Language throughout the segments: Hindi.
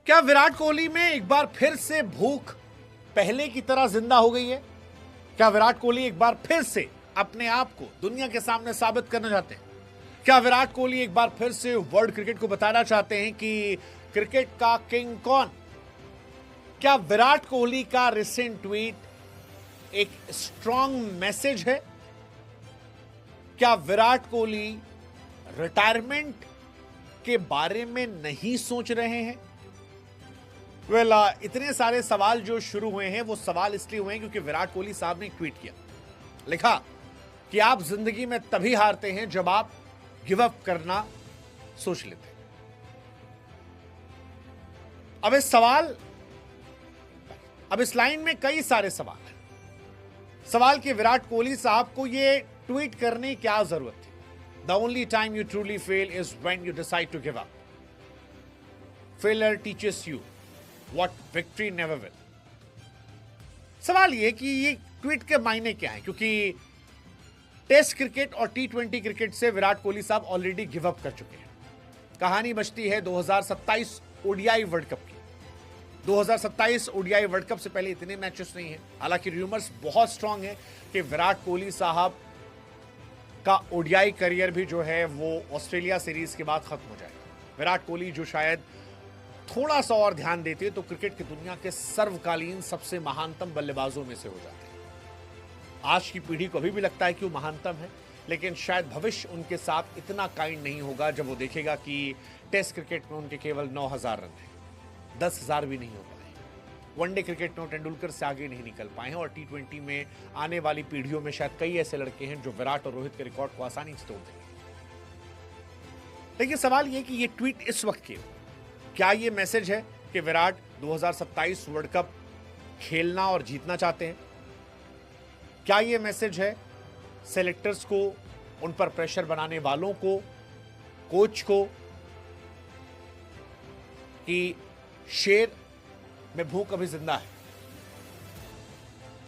क्या विराट कोहली में एक बार फिर से भूख पहले की तरह जिंदा हो गई है? क्या विराट कोहली एक बार फिर से अपने आप को दुनिया के सामने साबित करना चाहते हैं? क्या विराट कोहली एक बार फिर से वर्ल्ड क्रिकेट को बताना चाहते हैं कि क्रिकेट का किंग कौन? क्या विराट कोहली का रिसेंट ट्वीट एक स्ट्रॉन्ग मैसेज है? क्या विराट कोहली रिटायरमेंट के बारे में नहीं सोच रहे हैं? इतने सारे सवाल जो शुरू हुए हैं वो सवाल इसलिए हुए हैं क्योंकि विराट कोहली साहब ने एक ट्वीट किया, लिखा कि आप जिंदगी में तभी हारते हैं जब आप गिव अप करना सोच लेते हैं। अब इस लाइन में कई सारे सवाल हैं। सवाल कि विराट कोहली साहब को ये ट्वीट करने की क्या जरूरत थी? The only time you truly fail is when you decide to give up. Failure teaches you what victory never will. सवाल यह कि ये ट्वीट के मायने क्या है, क्योंकि टेस्ट क्रिकेट और टी20 क्रिकेट से विराट कोहली साहब ऑलरेडी गिव अप कर चुके हैं। कहानी बचती है 2027 ओडीआई वर्ल्ड कप की। 2027 ओडीआई वर्ल्ड कप से पहले इतने मैचेस नहीं है। हालांकि रूमर्स बहुत स्ट्रांग है कि विराट कोहली साहब का ओडीआई करियर भी जो है वो ऑस्ट्रेलिया सीरीज के बाद खत्म हो जाएगा। विराट कोहली जो शायद थोड़ा सा और ध्यान देते तो क्रिकेट की दुनिया के सर्वकालीन सबसे महानतम बल्लेबाजों में से हो जाते। आज की पीढ़ी को अभी भी लगता है कि वो महानतम है, लेकिन शायद भविष्य उनके साथ इतना काइंड नहीं होगा जब वो देखेगा कि टेस्ट क्रिकेट में उनके केवल 9,000 रन हैं, 10,000 भी नहीं हो पाए। वनडे क्रिकेट में देखिए से आगे नहीं निकल पाए हैं और टी20 में आने वाली पीढ़ियों में शायद कई ऐसे लड़के हैं जो विराट और रोहित के रिकॉर्ड को आसानी से तोड़ देंगे। लेकिन सवाल यह कि ये ट्वीट इस वक्त के क्या ये मैसेज है कि विराट 2027 वर्ल्ड कप खेलना और जीतना चाहते हैं? क्या ये मैसेज है सेलेक्टर्स को, उन पर प्रेशर बनाने वालों को, कोच को, कि शेर में भूख अभी जिंदा है?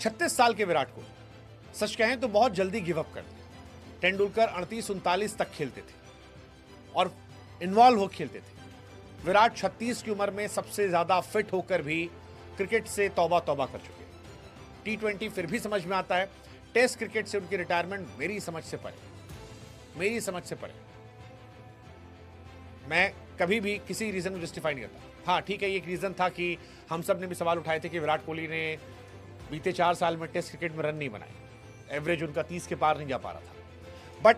36 साल के विराट कोहली सच कहें तो बहुत जल्दी गिव अप कर दिया। तेंदुलकर 38-39 तक खेलते थे और इन्वॉल्व हो खेलते थे। विराट 36 की उम्र में सबसे ज्यादा फिट होकर भी क्रिकेट से तौबा तौबा कर चुके हैं। टी20 फिर भी समझ में आता है, टेस्ट क्रिकेट से उनकी रिटायरमेंट मेरी समझ से परे। मैं कभी भी किसी रीजन को जस्टिफाई नहीं करता। हाँ ठीक है, ये एक रीजन था कि हम सब ने भी सवाल उठाए थे कि विराट कोहली ने बीते 4 साल में टेस्ट क्रिकेट में रन नहीं बनाए, एवरेज उनका 30 के पार नहीं जा पा रहा था। बट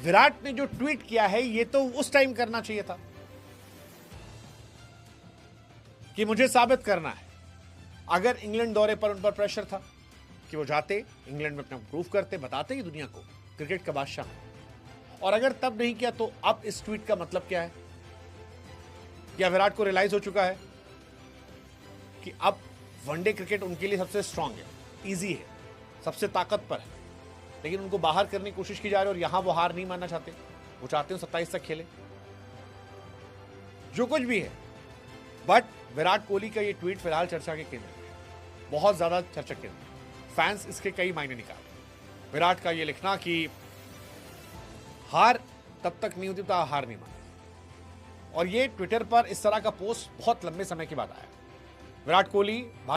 विराट ने जो ट्वीट किया है ये तो उस टाइम करना चाहिए था कि मुझे साबित करना है। अगर इंग्लैंड दौरे पर उन पर प्रेशर था कि वो जाते, इंग्लैंड में अपना प्रूव करते, बताते ही दुनिया को क्रिकेट का बादशाह है। और अगर तब नहीं किया तो अब इस ट्वीट का मतलब क्या है? क्या विराट को रियलाइज हो चुका है कि अब वनडे क्रिकेट उनके लिए सबसे स्ट्रांग है, इजी है, सबसे ताकतवर है, लेकिन उनको बाहर करने की कोशिश की जा रही है और यहां वो हार नहीं मानना चाहते। वो चाहते हो 27 तक खेले, जो कुछ भी है। बट विराट कोहली का ये ट्वीट फिलहाल चर्चा के केंद्र में, बहुत ज्यादा चर्चा केंद्र में। फैंस इसके कई मायने निकाले। विराट का ये लिखना कि हार तब तक नहीं होती तो हार नहीं मानते, और ये ट्विटर पर इस तरह का पोस्ट बहुत लंबे समय के बाद आया। विराट कोहली